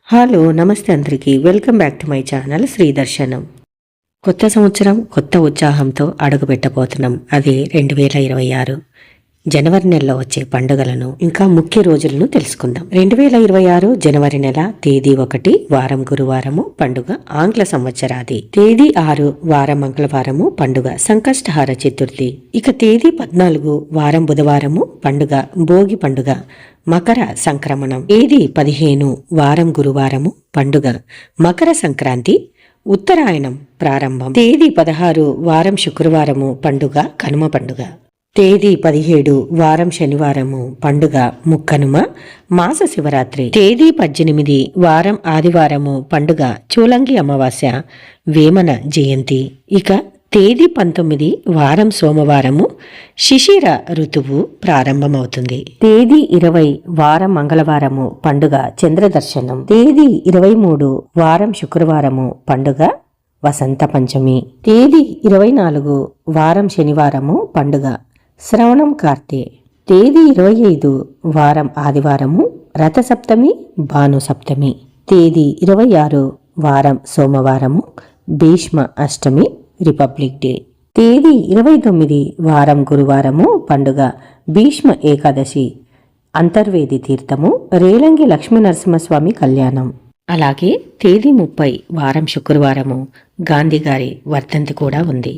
Hello నమస్తే అందరికీ welcome back to my channel Sri Darshanam. కొత్త సంవత్సరం కొత్త ఉత్సాహంతో అడుగుపెట్టబోతున్నాం. అది 2026 జనవరి నెలలో వచ్చే పండుగలను ఇంకా ముఖ్య రోజులను తెలుసుకుందాం. 2026 జనవరి నెల తేదీ 1 వారం గురువారము పండుగ ఆంగ్ల సంవత్సరాది. తేదీ 6 వారం మంగళవారము పండుగ సంకష్టహార చతుర్థి. ఇక తేదీ 14 వారం బుధవారము పండుగ భోగి పండుగ మకర సంక్రమణం. తేదీ 15 వారం గురువారము పండుగ మకర సంక్రాంతి ఉత్తరాయణం ప్రారంభం. తేదీ 16 వారం శుక్రవారము పండుగ కనుమ పండుగ. తేదీ 17 వారం శనివారము పండుగ ముక్కనుమ మాస శివరాత్రి. తేదీ 18 వారం ఆదివారము పండుగ చూలంగి అమావాస్య వేమన జయంతి. ఇక తేదీ 19 వారం సోమవారము శిశిర ఋతువు ప్రారంభమవుతుంది. తేదీ 20 వారం మంగళవారము పండుగ చంద్రదర్శనం. తేదీ 23 వారం శుక్రవారము పండుగ వసంత పంచమి. తేదీ 24 వారం శనివారము పండుగ శ్రవణం కార్తె. తేదీ 25 వారం ఆదివారము రథసప్తమి భాను సప్తమి. తేదీ 26 వారం సోమవారము భీష్మ అష్టమి రిపబ్లిక్ డే. తేదీ 29 వారం గురువారము పండుగ భీష్మ ఏకాదశి అంతర్వేది తీర్థము రేలంగి లక్ష్మీ నరసింహస్వామి కళ్యాణం. అలాగే తేదీ 30 వారం శుక్రవారము గాంధీ గారి వర్ధంతి కూడా ఉంది.